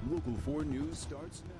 Local 4 News starts now.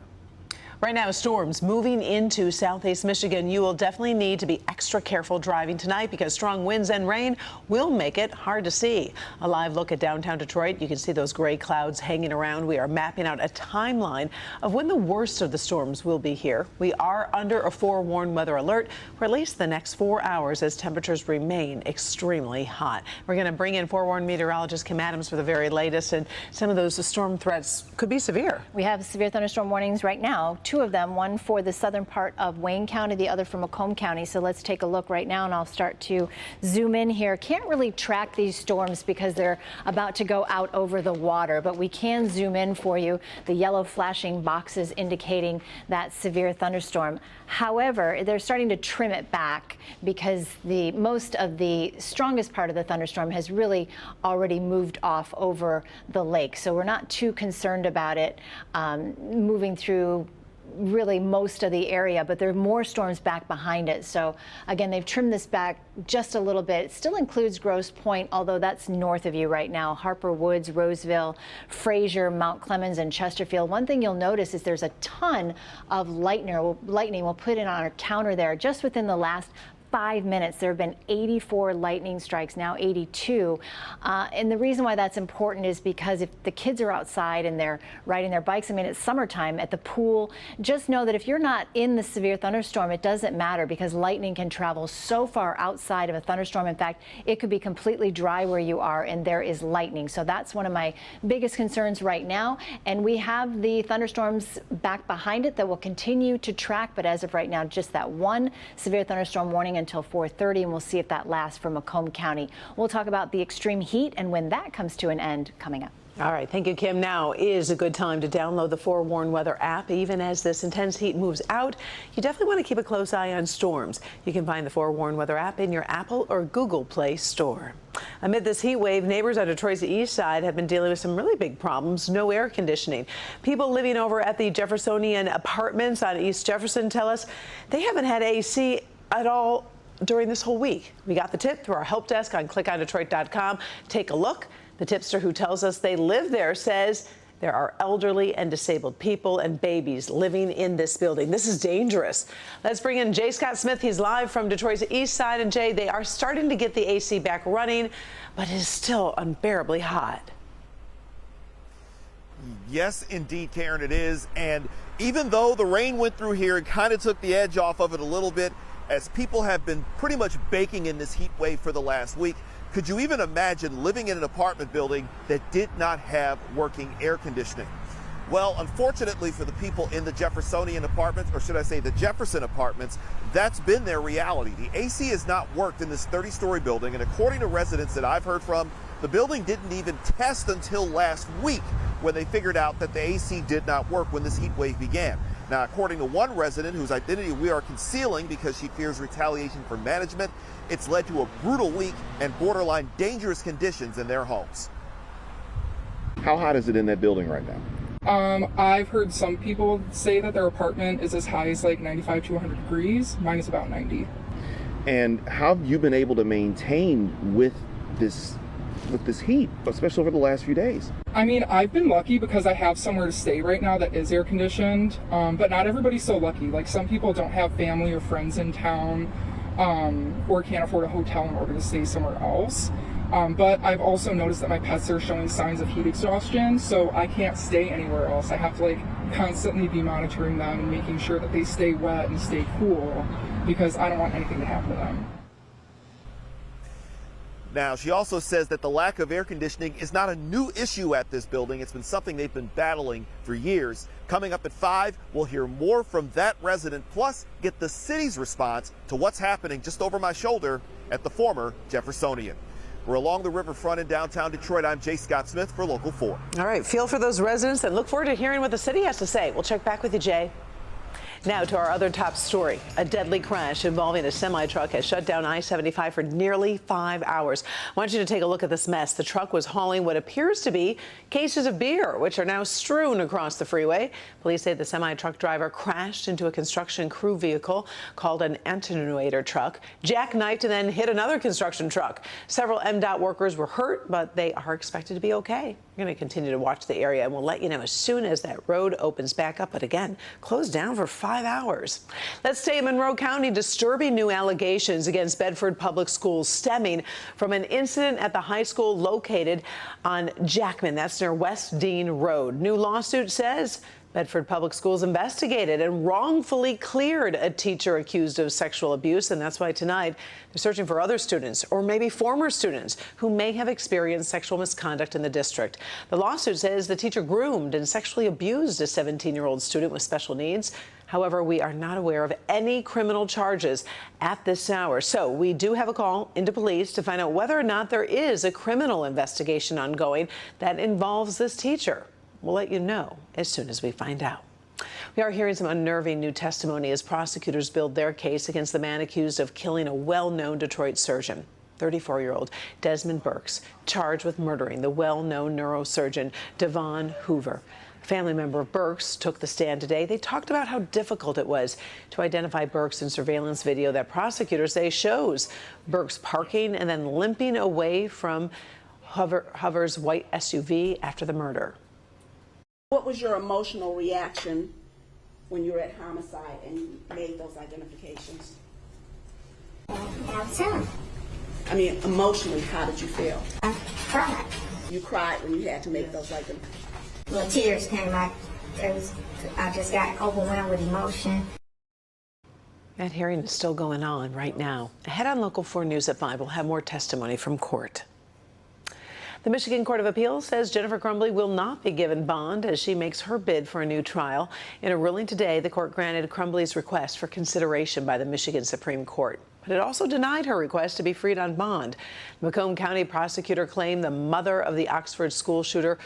Right now, storms moving into southeast Michigan. You will definitely need to be extra careful driving tonight because strong winds and rain will make it hard to see. A live look at downtown Detroit. You can see those gray clouds hanging around. We are mapping out a timeline of when the worst of the storms will be here. We are under a forewarned weather alert for at least the next 4 hours as temperatures remain extremely hot. We're going to bring in forewarned meteorologist Kim Adams for the very latest, and some of those storm threats could be severe. We have severe thunderstorm warnings right now. Two of them, one for the southern part of Wayne County, the other for Macomb County. So let's take a look right now, and I'll start to zoom in here. Can't really track these storms because they're about to go out over the water, but we can zoom in for you. The yellow flashing boxes indicating that severe thunderstorm. However, they're starting to trim it back because the most of the strongest part of the thunderstorm has really already moved off over the lake. So we're not too concerned about it moving through really most of the area, but there are more storms back behind it. So again, they've trimmed this back just a little bit. It still includes Grosse Pointe, although that's north of you right now. Harper Woods, Roseville, Fraser, Mount Clemens, and Chesterfield. One thing you'll notice is there's a ton of lightning. We'll put it on our counter there. Just within the last 5 minutes, there have been 84 lightning strikes, now 82. And the reason why that's important is because if the kids are outside and they're riding their bikes, I mean, it's summertime at the pool, just know that if you're not in the severe thunderstorm, it doesn't matter because lightning can travel so far outside of a thunderstorm. In fact, it could be completely dry where you are and there is lightning. So that's one of my biggest concerns right now. And we have the thunderstorms back behind it that will continue to track. But as of right now, just that one severe thunderstorm warning until 4:30, and we'll see if that lasts for Macomb County. We'll talk about the extreme heat and when that comes to an end coming up. All right, thank you, Kim. Now is a good time to download the Forewarned Weather app. Even as this intense heat moves out, you definitely want to keep a close eye on storms. You can find the Forewarned Weather app in your Apple or Google Play store. Amid this heat wave, neighbors on Detroit's east side have been dealing with some really big problems. No air conditioning. People living over at the Jeffersonian Apartments on East Jefferson tell us they haven't had AC at all during this whole week. We got the tip through our help desk on clickondetroit.com. Take a look. The tipster who tells us they live there says there are elderly and disabled people and babies living in this building. This is dangerous. Let's bring in Jay Scott Smith. He's live from Detroit's east side. And Jay, they are starting to get the AC back running, but it is still unbearably hot. Yes, indeed, Karen, it is. And even though the rain went through here and kind of took the edge off of it a little bit, as people have been pretty much baking in this heat wave for the last week, could you even imagine living in an apartment building that did not have working air conditioning? Well, unfortunately for the people in the Jeffersonian apartments, or should I say the Jefferson apartments, that's been their reality. The AC has not worked in this 30-story building, and according to residents that I've heard from, the building didn't even test until last week when they figured out that the AC did not work when this heat wave began. Now, according to one resident whose identity we are concealing because she fears retaliation from management, it's led to a brutal week and borderline dangerous conditions in their homes. How hot is it in that building right now? I've heard some people say that their apartment is as high as like 95 to 100 degrees. Mine is about 90. And how have you been able to maintain with this heat, especially over the last few days? I mean, I've been lucky because I have somewhere to stay right now that is air conditioned, but not everybody's so lucky. Like some people don't have family or friends in town or can't afford a hotel in order to stay somewhere else. But I've also noticed that my pets are showing signs of heat exhaustion, so I can't stay anywhere else. I have to like constantly be monitoring them and making sure that they stay wet and stay cool because I don't want anything to happen to them. Now, she also says that the lack of air conditioning is not a new issue at this building. It's been something they've been battling for years. Coming up at 5, we'll hear more from that resident, plus get the city's response to what's happening just over my shoulder at the former Jeffersonian. We're along the riverfront in downtown Detroit. I'm Jay Scott Smith for Local 4. All right, feel for those residents and look forward to hearing what the city has to say. We'll check back with you, Jay. Now to our other top story. A deadly crash involving a semi-truck has shut down I-75 for nearly 5 hours. I want you to take a look at this mess. The truck was hauling what appears to be cases of beer, which are now strewn across the freeway. Police say the semi-truck driver crashed into a construction crew vehicle called an attenuator truck, jackknifed and then hit another construction truck. Several MDOT workers were hurt, but they are expected to be okay. We're going to continue to watch the area, and we'll let you know as soon as that road opens back up. But again, closed down for 5 hours. Let's stay in Monroe County. Disturbing new allegations against Bedford Public Schools stemming from an incident at the high school located on Jackman. That's near West Dean Road. New lawsuit says Bedford Public Schools investigated and wrongfully cleared a teacher accused of sexual abuse, and that's why tonight they're searching for other students or maybe former students who may have experienced sexual misconduct in the district. The lawsuit says the teacher groomed and sexually abused a 17-year-old student with special needs. However, we are not aware of any criminal charges at this hour. So we do have a call into police to find out whether or not there is a criminal investigation ongoing that involves this teacher. We'll let you know as soon as we find out. We are hearing some unnerving new testimony as prosecutors build their case against the man accused of killing a well-known Detroit surgeon. 34-year-old Desmond Burks, charged with murdering the well-known neurosurgeon Devon Hoover. A family member of Burks took the stand today. They talked about how difficult it was to identify Burks in surveillance video that prosecutors say shows Burks parking and then limping away from Hoover's white SUV after the murder. What was your emotional reaction when you were at homicide and you made those identifications? Upset. I mean, emotionally, how did you feel? I cried. You cried when you had to make those identifications. Well, tears came out. I just got overwhelmed with emotion. That hearing is still going on right now. Ahead on Local 4 News at 5, we'll have more testimony from court. The Michigan Court of Appeals says Jennifer Crumbley will not be given bond as she makes her bid for a new trial. In a ruling today, the court granted Crumbley's request for consideration by the Michigan Supreme Court. But it also denied her request to be freed on bond. The Macomb County prosecutor claimed the mother of the Oxford school shooter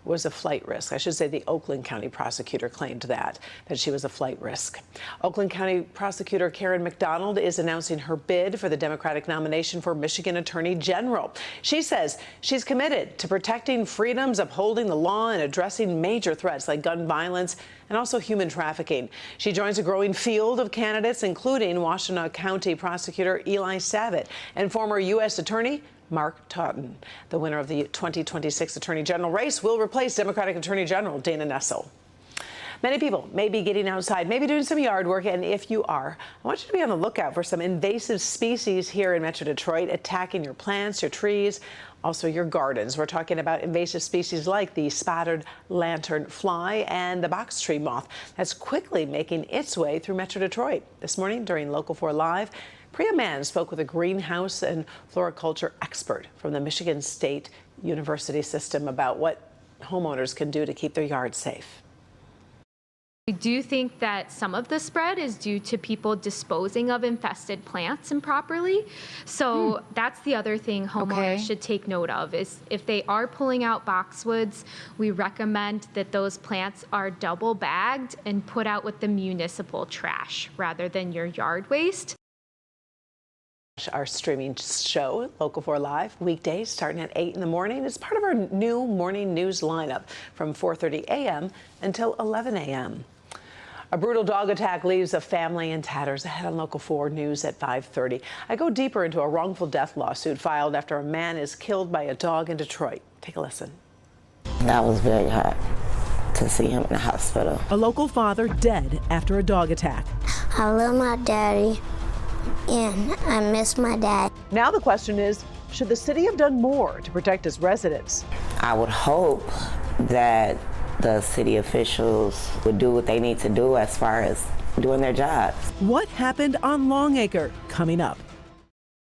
was a flight risk. I should say the Oakland County prosecutor claimed that she was a flight risk. Oakland County prosecutor Karen McDonald is announcing her bid for the Democratic nomination for Michigan Attorney General. She says she's committed to protecting freedoms, upholding the law, and addressing major threats like gun violence and also human trafficking. She joins a growing field of candidates, including Washtenaw County prosecutor Eli Savitt and former U.S. Attorney Mark Totten. The winner of the 2026 Attorney General race will replace Democratic Attorney General Dana Nessel. Many people may be getting outside, maybe doing some yard work, and if you are, I want you to be on the lookout for some invasive species here in Metro Detroit attacking your plants, your trees, also your gardens. We're talking about invasive species like the spotted lantern fly and the box tree moth that's quickly making its way through Metro Detroit. This morning during Local 4 Live, Priya Mann spoke with a greenhouse and floriculture expert from the Michigan State University system about what homeowners can do to keep their yards safe. We do think that some of the spread is due to people disposing of infested plants improperly. So that's the other thing homeowners should take note of is if they are pulling out boxwoods, we recommend that those plants are double bagged and put out with the municipal trash rather than your yard waste. Our streaming show, Local 4 Live, weekdays starting at 8 in the morning. It's part of our new morning news lineup from 4:30 a.m. until 11 a.m. A brutal dog attack leaves a family in tatters. Ahead on Local 4 News at 5:30. I go deeper into a wrongful death lawsuit filed after a man is killed by a dog in Detroit. Take a listen. That was very hard to see him in the hospital. A local father dead after a dog attack. I love my daddy, and I miss my dad. Now the question is, should the city have done more to protect its residents? I would hope that the city officials would do what they need to do as far as doing their jobs. What happened on Longacre? Coming up.